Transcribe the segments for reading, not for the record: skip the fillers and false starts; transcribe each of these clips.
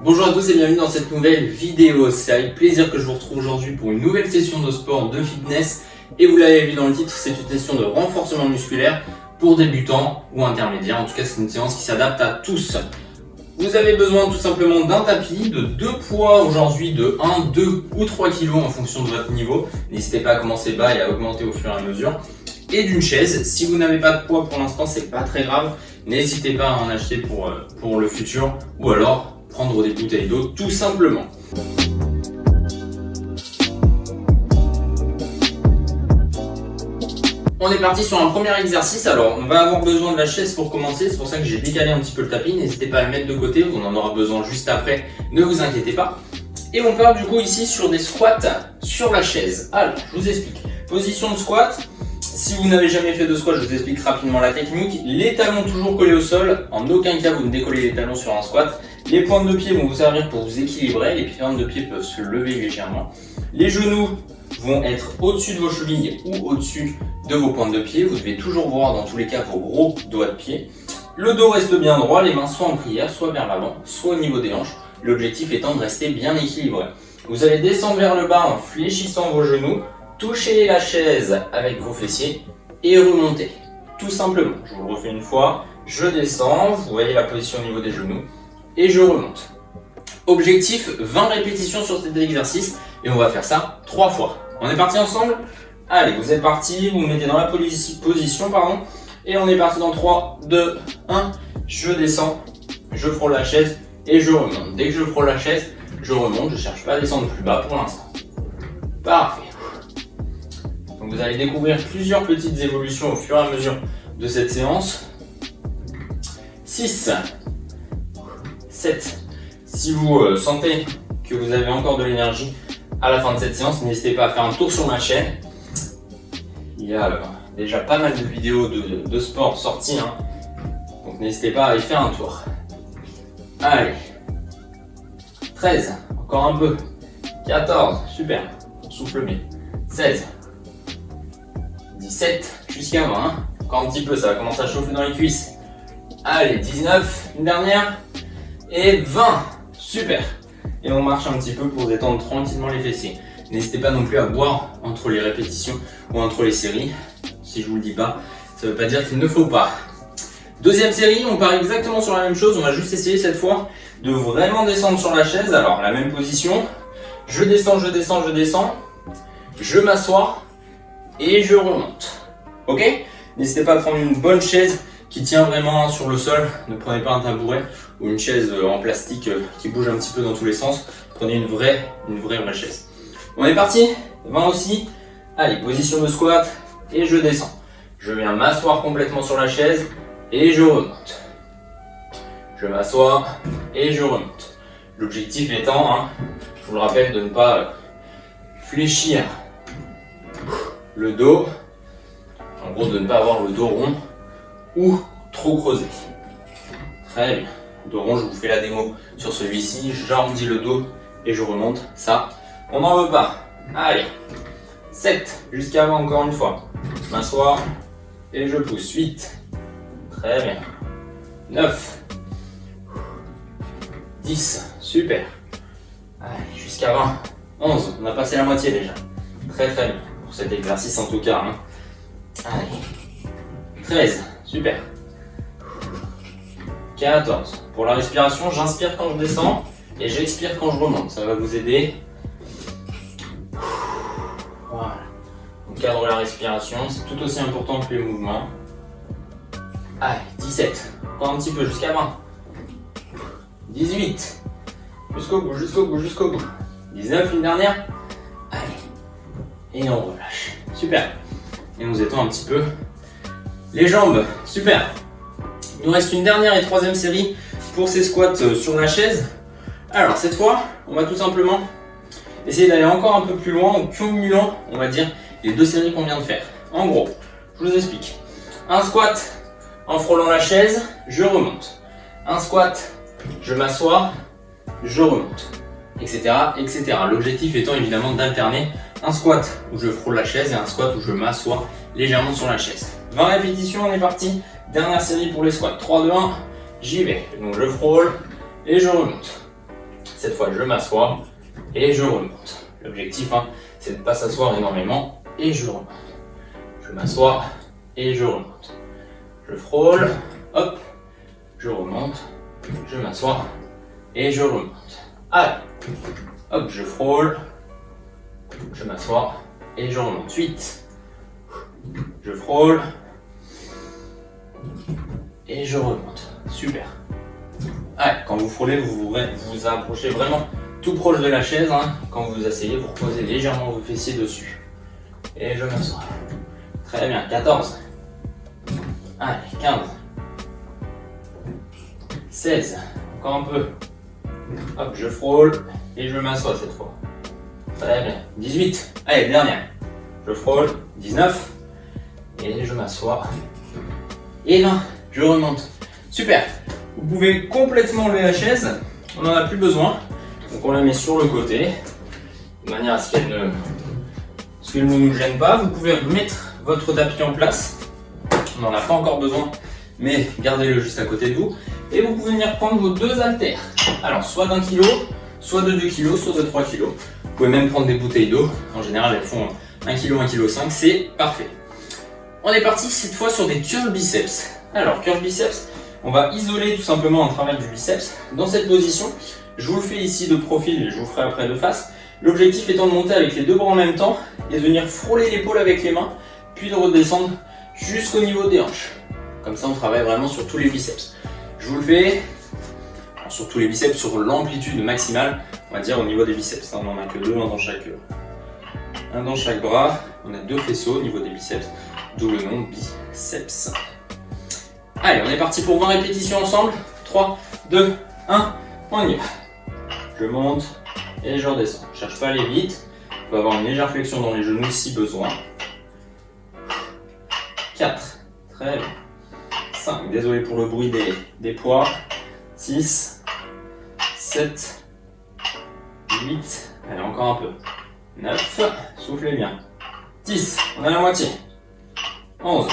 Bonjour à tous et bienvenue dans cette nouvelle vidéo. C'est avec plaisir que je vous retrouve aujourd'hui pour une nouvelle session de sport, de fitness. Et vous l'avez vu dans le titre, c'est une session de renforcement musculaire pour débutants ou intermédiaires. En tout cas, c'est une séance qui s'adapte à tous. Vous avez besoin tout simplement d'un tapis, de deux poids aujourd'hui de 1, 2 ou 3 kg en fonction de votre niveau. N'hésitez pas à commencer bas et à augmenter au fur et à mesure. Et d'une chaise. Si vous n'avez pas de poids pour l'instant, c'est pas très grave. N'hésitez pas à en acheter pour le futur ou alors prendre des bouteilles d'eau tout simplement. On est parti sur un premier exercice. Alors on va avoir besoin de la chaise pour commencer, c'est pour ça que j'ai décalé un petit peu le tapis. N'hésitez pas à le mettre de côté, on en aura besoin juste après, ne vous inquiétez pas. Et on part du coup ici sur des squats sur la chaise. Alors je vous explique. Position de squat. Si vous n'avez jamais fait de squat, je vous explique rapidement la technique. Les talons toujours collés au sol, en aucun cas vous ne décollez les talons sur un squat. Les pointes de pied vont vous servir pour vous équilibrer, les pointes de pied peuvent se lever légèrement. Les genoux vont être au-dessus de vos chevilles ou au-dessus de vos pointes de pied. Vous devez toujours voir dans tous les cas vos gros doigts de pied. Le dos reste bien droit, les mains soit en prière, soit vers l'avant, soit au niveau des hanches. L'objectif étant de rester bien équilibré. Vous allez descendre vers le bas en fléchissant vos genoux. Touchez la chaise avec vos fessiers et remontez. Tout simplement. Je vous le refais une fois. Je descends, vous voyez la position au niveau des genoux et je remonte. Objectif 20 répétitions sur cet exercice et on va faire ça 3 fois. On est parti ensemble? Allez, vous êtes parti, vous vous mettez dans la position et on est parti dans 3, 2, 1. Je descends, je frôle la chaise et je remonte. Dès que je frôle la chaise, je remonte. Je ne cherche pas à descendre plus bas pour l'instant. Parfait. Donc vous allez découvrir plusieurs petites évolutions au fur et à mesure de cette séance. 6, 7. Si vous sentez que vous avez encore de l'énergie à la fin de cette séance, n'hésitez pas à faire un tour sur ma chaîne. Il y a déjà pas mal de vidéos de sport sorties, donc n'hésitez pas à y faire un tour. Allez, 13, encore un peu. 14, super, on souffle bien. 16, 17, jusqu'à 20, encore un petit peu, ça va commencer à chauffer dans les cuisses. Allez, 19, une dernière, et 20, super. Et on marche un petit peu pour détendre tranquillement les fessiers. N'hésitez pas non plus à boire entre les répétitions ou entre les séries. Si je vous le dis pas, ça veut pas dire qu'il ne faut pas. Deuxième série, on part exactement sur la même chose, on va juste essayer cette fois de vraiment descendre sur la chaise. Alors la même position, je descends, je descends, je descends, je m'assois et je remonte. Ok? N'hésitez pas à prendre une bonne chaise qui tient vraiment sur le sol. Ne prenez pas un tabouret ou une chaise en plastique qui bouge un petit peu dans tous les sens. Prenez une vraie chaise. On est parti? 20 aussi. Allez, position de squat et je descends. Je viens m'asseoir complètement sur la chaise et je remonte. Je m'assois et je remonte. L'objectif étant, je vous le rappelle, de ne pas fléchir le dos. En gros, de ne pas avoir le dos rond ou trop creusé. Très bien. Dos rond, je vous fais la démo sur celui-ci. J'arrondis le dos et je remonte. Ça, on n'en veut pas. Allez. 7, jusqu'à 20 encore une fois. Je m'assois et je pousse. 8. Très bien. 9. 10. Super. Allez, jusqu'à 20. 11. On a passé la moitié déjà. Très très bien. Pour cet exercice en tout cas. Allez. 13. Super. 14. Pour la respiration, j'inspire quand je descends et j'expire quand je remonte. Ça va vous aider. Voilà. On cadre la respiration, c'est tout aussi important que les mouvements. Allez, 17. Encore un petit peu, jusqu'à 20. 18. Jusqu'au bout, jusqu'au bout, jusqu'au bout. 19, une dernière. Allez. Et on relâche. Super. Et on étend un petit peu les jambes. Super. Il nous reste une dernière et troisième série pour ces squats sur la chaise. Alors cette fois, on va tout simplement essayer d'aller encore un peu plus loin en cumulant, on va dire, les deux séries qu'on vient de faire. En gros, je vous explique. Un squat en frôlant la chaise, je remonte. Un squat, je m'assois, je remonte, etc., etc. L'objectif étant évidemment d'alterner un squat où je frôle la chaise et un squat où je m'assois légèrement sur la chaise. 20 répétitions, on est parti. Dernière série pour les squats. 3, 2, 1, j'y vais. Donc je frôle et je remonte. Cette fois, je m'assois et je remonte. L'objectif, hein, c'est de ne pas s'asseoir énormément et je remonte. Je m'assois et je remonte. Je frôle, hop, je remonte, je m'assois et je remonte. Allez, hop, je frôle, je m'assois et je remonte. 8. Je frôle et je remonte. Super. Allez, quand vous frôlez, vous vous approchez vraiment tout proche de la chaise. Hein. Quand vous vous asseyez, vous reposez légèrement vos fessiers dessus. Et je m'assois. Très bien. 14. Allez, 15. 16. Encore un peu. Hop, je frôle et je m'assois cette fois. Très bien. 18. Allez, dernière. Je frôle. 19. Et je m'assois. Et 20. Je remonte. Super. Vous pouvez complètement enlever la chaise. On n'en a plus besoin. Donc on la met sur le côté. De manière à ce qu'elle ne nous gêne pas. Vous pouvez mettre votre tapis en place. On n'en a pas encore besoin. Mais gardez-le juste à côté de vous. Et vous pouvez venir prendre vos 2 haltères. Alors soit d'1 kg, soit de 2 kg, soit de 3 kg. Vous pouvez même prendre des bouteilles d'eau. En général, elles font 1 kg, 1 kg 5. C'est parfait. On est parti cette fois sur des curls biceps. Alors, curl biceps, on va isoler tout simplement un travail du biceps. Dans cette position, je vous le fais ici de profil et je vous le ferai après de face. L'objectif étant de monter avec les 2 bras en même temps et de venir frôler l'épaule avec les mains, puis de redescendre jusqu'au niveau des hanches. Comme ça, on travaille vraiment sur tous les biceps. Je vous le fais sur tous les biceps, sur l'amplitude maximale, on va dire au niveau des biceps. On n'en a que 2, un dans chaque bras. On a 2 faisceaux au niveau des biceps, d'où le nom biceps. Allez, on est parti pour 20 répétitions ensemble. 3, 2, 1, on y va. Je monte et je redescends. Je cherche pas à aller vite. On va avoir une légère flexion dans les genoux si besoin. 4, très bien. 5, désolé pour le bruit des poids. 6, 7, 8, allez encore un peu. 9, soufflez bien. 10, on a la moitié. 11,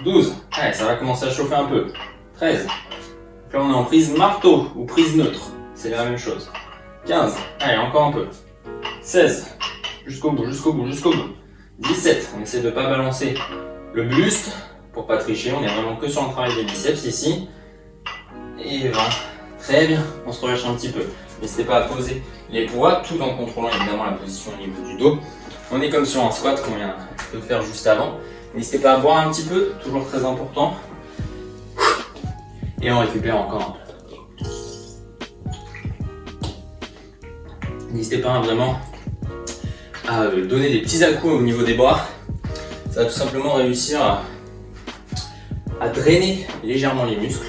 12, allez, ça va commencer à chauffer un peu. 13, là on est en prise marteau ou prise neutre, c'est la même chose. 15, allez, encore un peu. 16, jusqu'au bout, jusqu'au bout, jusqu'au bout. 17, on essaie de ne pas balancer le buste pour pas tricher, on est vraiment que sur le travail des biceps ici. Et 20, très bien, on se relâche un petit peu. N'hésitez pas à poser les poids tout en contrôlant évidemment la position au niveau du dos. On est comme sur un squat qu'on vient de faire juste avant. N'hésitez pas à boire un petit peu, toujours très important. Et on récupère encore un peu. N'hésitez pas vraiment à donner des petits à-coups au niveau des bras. Ça va tout simplement réussir à drainer légèrement les muscles,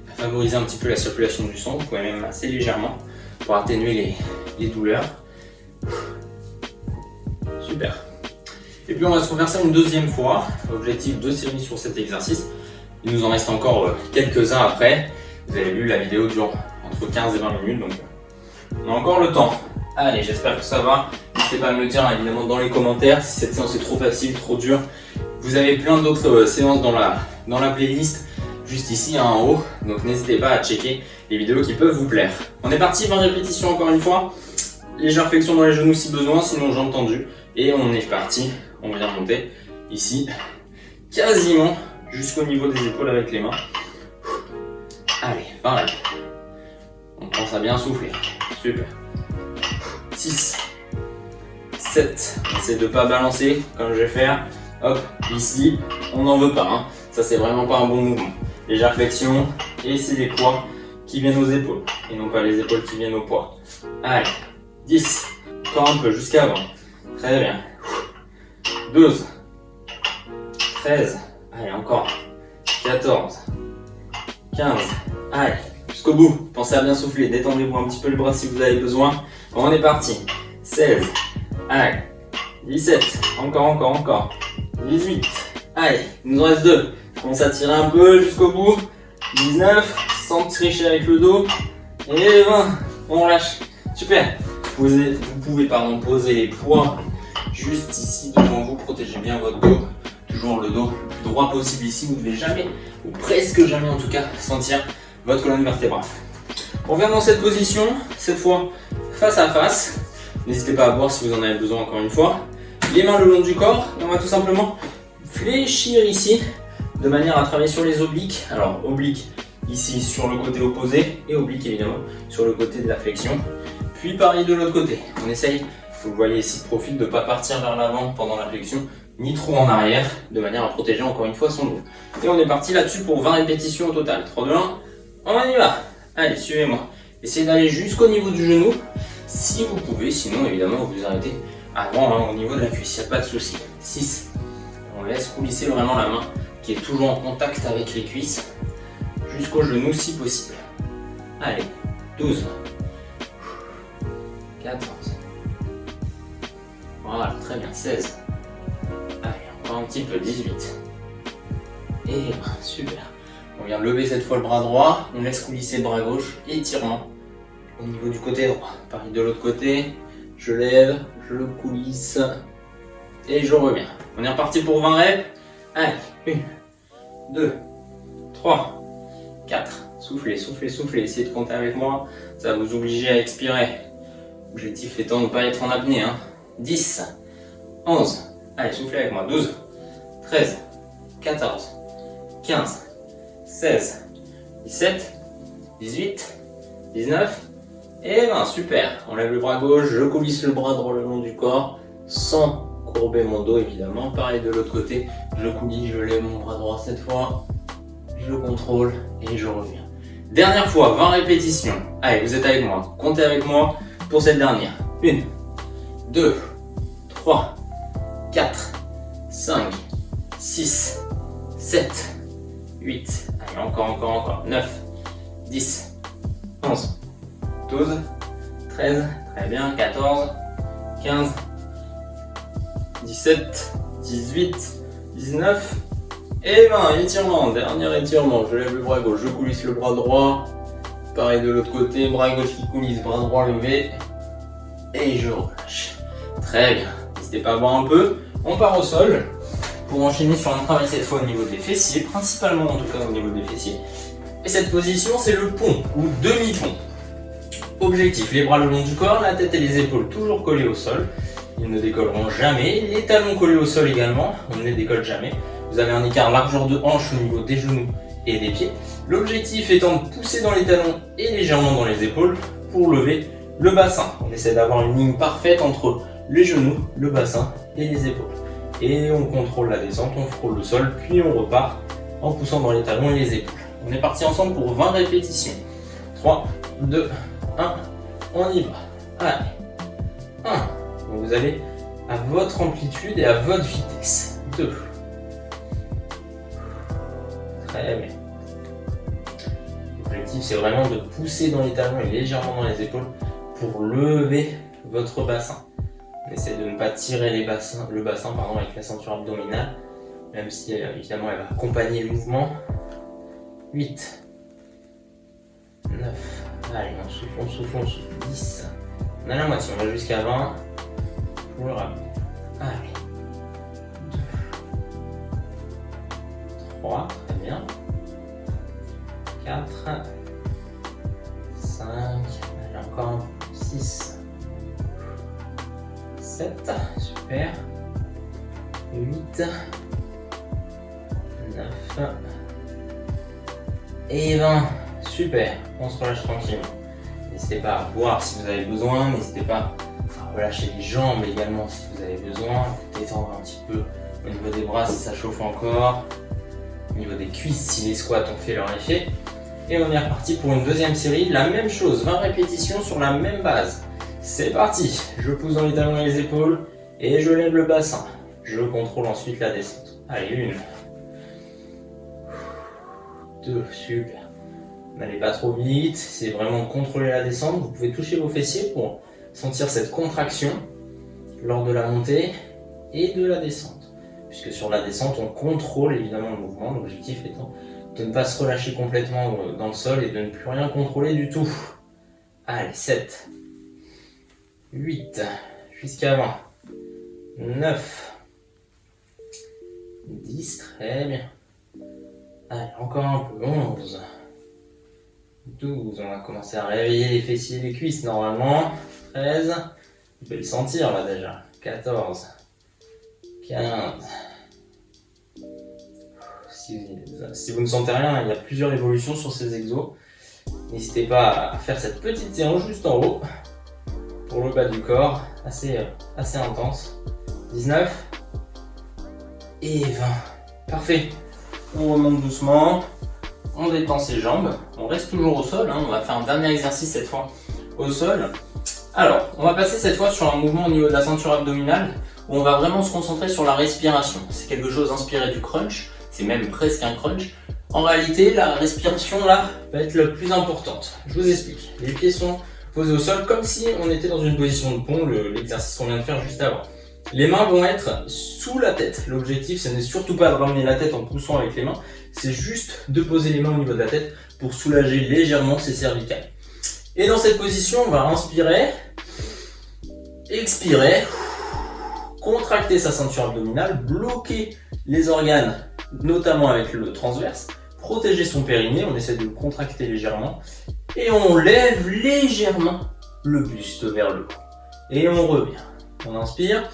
à favoriser un petit peu la circulation du sang. Vous pouvez même assez légèrement pour atténuer les douleurs. Super. Et puis on va se refaire ça une deuxième fois. Objectif 2 séries sur cet exercice. Il nous en reste encore quelques-uns après. Vous avez vu, la vidéo dure entre 15 et 20 minutes, donc on a encore le temps. Allez, j'espère que ça va. N'hésitez pas à me le dire évidemment dans les commentaires si cette séance est trop facile, trop dure. Vous avez plein d'autres séances dans la playlist juste ici en haut, donc n'hésitez pas à checker les vidéos qui peuvent vous plaire. On est parti, 20 répétitions encore une fois. Légère flexion dans les genoux si besoin, sinon jambes tendues. Et on est parti, on vient monter ici quasiment jusqu'au niveau des épaules avec les mains. Allez, 20 répétitions. On pense à bien souffler. Super. 6, 7, on essaie de ne pas balancer comme je vais faire. Hop, ici, on n'en veut pas. Hein. Ça, c'est vraiment pas un bon mouvement. Légère flexion, et c'est les poids qui viennent aux épaules, et non pas les épaules qui viennent aux poids. Allez, 10, encore un peu, jusqu'à 20. Très bien. 12, 13, allez, encore. 14, 15, allez, jusqu'au bout. Pensez à bien souffler, détendez-vous un petit peu le bras si vous avez besoin. On est parti. 16, allez, 17, encore. 18, allez, il nous reste 2. On s'attire un peu jusqu'au bout. 19, sans tricher avec le dos. Et 20, on lâche. Super. Vous pouvez poser les poids juste ici devant vous. Protégez bien votre dos. Toujours le dos le plus droit possible ici. Vous ne devez jamais, ou presque jamais en tout cas, sentir votre colonne vertébrale. On revient dans cette position, cette fois face à face. N'hésitez pas à boire si vous en avez besoin encore une fois. Les mains le long du corps et on va tout simplement fléchir ici de manière à travailler sur les obliques. Alors obliques ici sur le côté opposé et obliques évidemment sur le côté de la flexion. Puis pareil de l'autre côté. On essaye, vous le voyez ici de profil, de ne pas partir vers l'avant pendant la flexion, ni trop en arrière, de manière à protéger encore une fois son dos. Et on est parti là-dessus pour 20 répétitions au total. 3, 2, 1, on y va. Allez, suivez-moi. Essayez d'aller jusqu'au niveau du genou, si vous pouvez, sinon évidemment vous vous arrêtez avant au niveau de la cuisse, il n'y a pas de souci. 6, on laisse coulisser vraiment la main qui est toujours en contact avec les cuisses, jusqu'au genou si possible. Allez, 12, 14, voilà, très bien, 16, allez, encore un petit peu, 18, et super. On vient lever cette fois le bras droit, on laisse coulisser le bras gauche, étirement au niveau du côté droit. Pareil de l'autre côté, je lève, je le coulisse et je reviens. On est reparti pour 20 reps. Allez, 1, 2, 3, 4. Soufflez, soufflez, soufflez. Essayez de compter avec moi, ça va vous obliger à expirer. L'objectif étant de ne pas être en apnée. 10, 11, allez, soufflez avec moi. 12, 13, 14, 15, 16, 17, 18, 19 et 20, super. On lève le bras gauche, je coulisse le bras droit le long du corps sans courber mon dos évidemment. Pareil de l'autre côté, je coulisse, je lève mon bras droit cette fois, je contrôle et je reviens. Dernière fois, 20 répétitions. Allez, vous êtes avec moi, comptez avec moi pour cette dernière. 1, 2, 3, 4, 5, 6, 7, 8, allez, encore, 9, 10, 11, 12, 13, très bien, 14, 15, 17, 18, 19 et 20, étirement, dernier étirement, je lève le bras gauche, je coulisse le bras droit, pareil de l'autre côté, bras gauche qui coulisse, bras droit levé, et je relâche, très bien, n'hésitez pas à voir un peu, on part au sol, pour enchaîner sur un travail cette fois au niveau des fessiers, principalement en tout cas au niveau des fessiers. Et cette position, c'est le pont ou demi-pont. Objectif, les bras le long du corps, la tête et les épaules toujours collées au sol. Ils ne décolleront jamais. Les talons collés au sol également, on ne les décolle jamais. Vous avez un écart largeur de hanche au niveau des genoux et des pieds. L'objectif étant de pousser dans les talons et légèrement dans les épaules pour lever le bassin. On essaie d'avoir une ligne parfaite entre les genoux, le bassin et les épaules. Et on contrôle la descente, on frôle le sol, puis on repart en poussant dans les talons et les épaules. On est parti ensemble pour 20 répétitions. 3, 2, 1, on y va. Allez. 1. Donc vous allez à votre amplitude et à votre vitesse. 2. Très bien. L'objectif, c'est vraiment de pousser dans les talons et légèrement dans les épaules pour lever votre bassin. On essaie de ne pas tirer le bassin avec la ceinture abdominale, même si évidemment elle va accompagner le mouvement. 8, 9, allez, on souffle, 10, on a la moitié, on va jusqu'à 20, pour le ramener. Allez, 2, 3, très bien, 4, 5, allez, encore un peu, 6, 7, super, 8, 9, et 20, super, on se relâche tranquillement. N'hésitez pas à boire si vous avez besoin, n'hésitez pas à relâcher les jambes également si vous avez besoin, détendre un petit peu au niveau des bras si ça chauffe encore, au niveau des cuisses si les squats ont fait leur effet. Et on est reparti pour une deuxième série, la même chose, 20 répétitions sur la même base. C'est parti, je pousse dans les talons et les épaules et je lève le bassin. Je contrôle ensuite la descente. Allez, 1, 2, super. N'allez pas trop vite, c'est vraiment de contrôler la descente. Vous pouvez toucher vos fessiers pour sentir cette contraction lors de la montée et de la descente. Puisque sur la descente, on contrôle évidemment le mouvement, l'objectif étant de ne pas se relâcher complètement dans le sol et de ne plus rien contrôler du tout. Allez, 7, 8, jusqu'à 20, 9, 10, très bien. Allez, encore un peu, 11, 12, on va commencer à réveiller les fessiers et les cuisses normalement. 13, vous pouvez le sentir là déjà. 14, 15. Si vous ne sentez rien, il y a plusieurs évolutions sur ces exos. N'hésitez pas à faire cette petite séance juste en haut pour le bas du corps, assez intense. 19 et 20. Parfait. On remonte doucement, on détend ses jambes, on reste toujours au sol, on va faire un dernier exercice cette fois au sol. Alors, on va passer cette fois sur un mouvement au niveau de la ceinture abdominale où on va vraiment se concentrer sur la respiration. C'est quelque chose inspiré du crunch, c'est même presque un crunch. En réalité, la respiration là va être la plus importante. Je vous explique. Les pieds sont posés au sol comme si on était dans une position de pont, l'exercice qu'on vient de faire juste avant. Les mains vont être sous la tête. L'objectif, ce n'est surtout pas de ramener la tête en poussant avec les mains, c'est juste de poser les mains au niveau de la tête pour soulager légèrement ses cervicales. Et dans cette position, on va inspirer, expirer, contracter sa ceinture abdominale, bloquer les organes, notamment avec le transverse, protéger son périnée, on essaie de le contracter légèrement, et on lève légèrement le buste vers le haut. Et on revient. On inspire,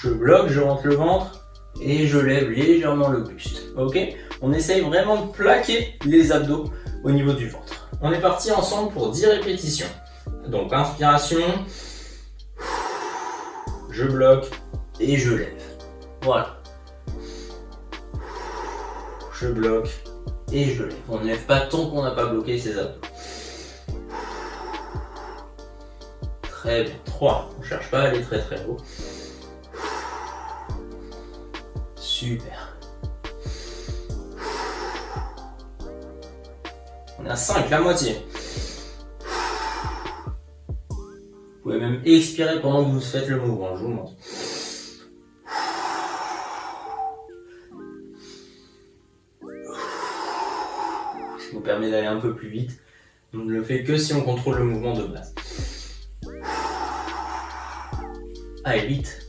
je bloque, je rentre le ventre, et je lève légèrement le buste. Ok ? On essaye vraiment de plaquer les abdos au niveau du ventre. On est parti ensemble pour 10 répétitions. Donc inspiration, je bloque et je lève. Voilà. Je bloque et je lève. On ne lève pas tant qu'on n'a pas bloqué ses abdos. Très bien. 3. On ne cherche pas à aller très très haut. Super. On est à 5, la moitié. Vous pouvez même expirer pendant que vous faites le mouvement, je vous le montre. Ça nous permet d'aller un peu plus vite. On ne le fait que si on contrôle le mouvement de base. Allez, vite.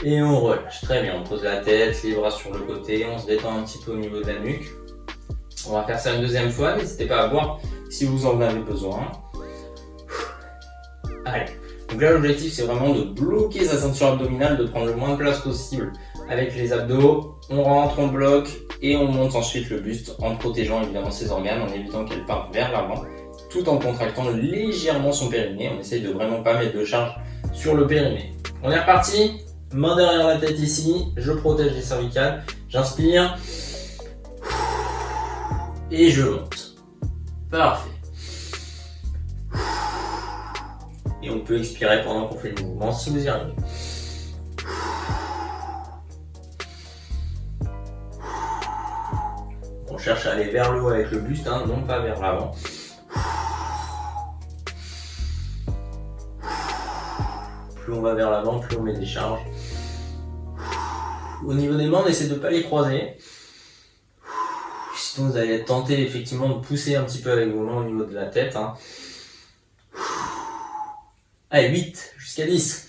Et on relâche, très bien, on pose la tête, les bras sur le côté, on se détend un petit peu au niveau de la nuque. On va faire ça une deuxième fois, n'hésitez pas à voir si vous en avez besoin. Allez, donc là l'objectif c'est vraiment de bloquer sa ceinture abdominale, de prendre le moins de place possible avec les abdos. On rentre, on bloque et on monte ensuite le buste en protégeant évidemment ses organes, en évitant qu'elle parte vers l'avant, tout en contractant légèrement son périnée. On essaye de vraiment pas mettre de charge sur le périnée. On est reparti. Main derrière la tête ici, je protège les cervicales, j'inspire et je monte. Parfait. Et on peut expirer pendant qu'on fait le mouvement si vous y arrivez. On cherche à aller vers le haut avec le buste, non pas vers l'avant. Plus on va vers l'avant, plus on met des charges. Au niveau des mains, on essaie de ne pas les croiser. Sinon, vous allez être tenté effectivement de pousser un petit peu avec vos mains au niveau de la tête. Allez, 8 jusqu'à 10.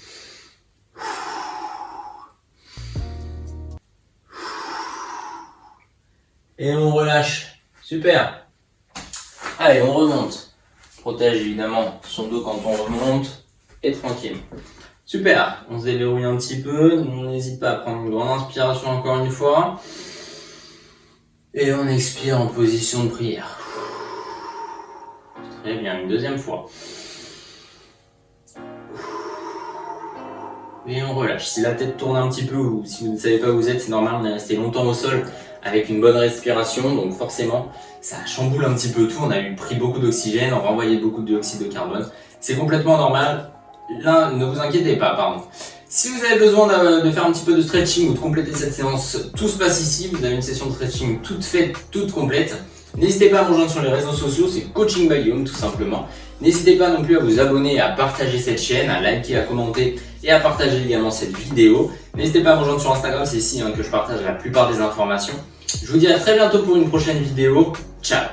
Et on relâche. Super. Allez, on remonte. Protège évidemment son dos quand on remonte. Et tranquille. Super, on se déverrouille un petit peu, on n'hésite pas à prendre une grande inspiration encore une fois. Et on expire en position de prière. Très bien, une deuxième fois. Et on relâche. Si la tête tourne un petit peu ou si vous ne savez pas où vous êtes, c'est normal, on est resté longtemps au sol avec une bonne respiration, donc forcément ça chamboule un petit peu tout, on a pris beaucoup d'oxygène, on renvoyait beaucoup de dioxyde de carbone. C'est complètement normal. Là, ne vous inquiétez pas, pardon. Si vous avez besoin de faire un petit peu de stretching ou de compléter cette séance, tout se passe ici. Vous avez une session de stretching toute faite, toute complète. N'hésitez pas à me rejoindre sur les réseaux sociaux, c'est Coaching by Guillaume tout simplement. N'hésitez pas non plus à vous abonner, à partager cette chaîne, à liker, à commenter et à partager également cette vidéo. N'hésitez pas à me rejoindre sur Instagram, c'est ici que je partage la plupart des informations. Je vous dis à très bientôt pour une prochaine vidéo. Ciao!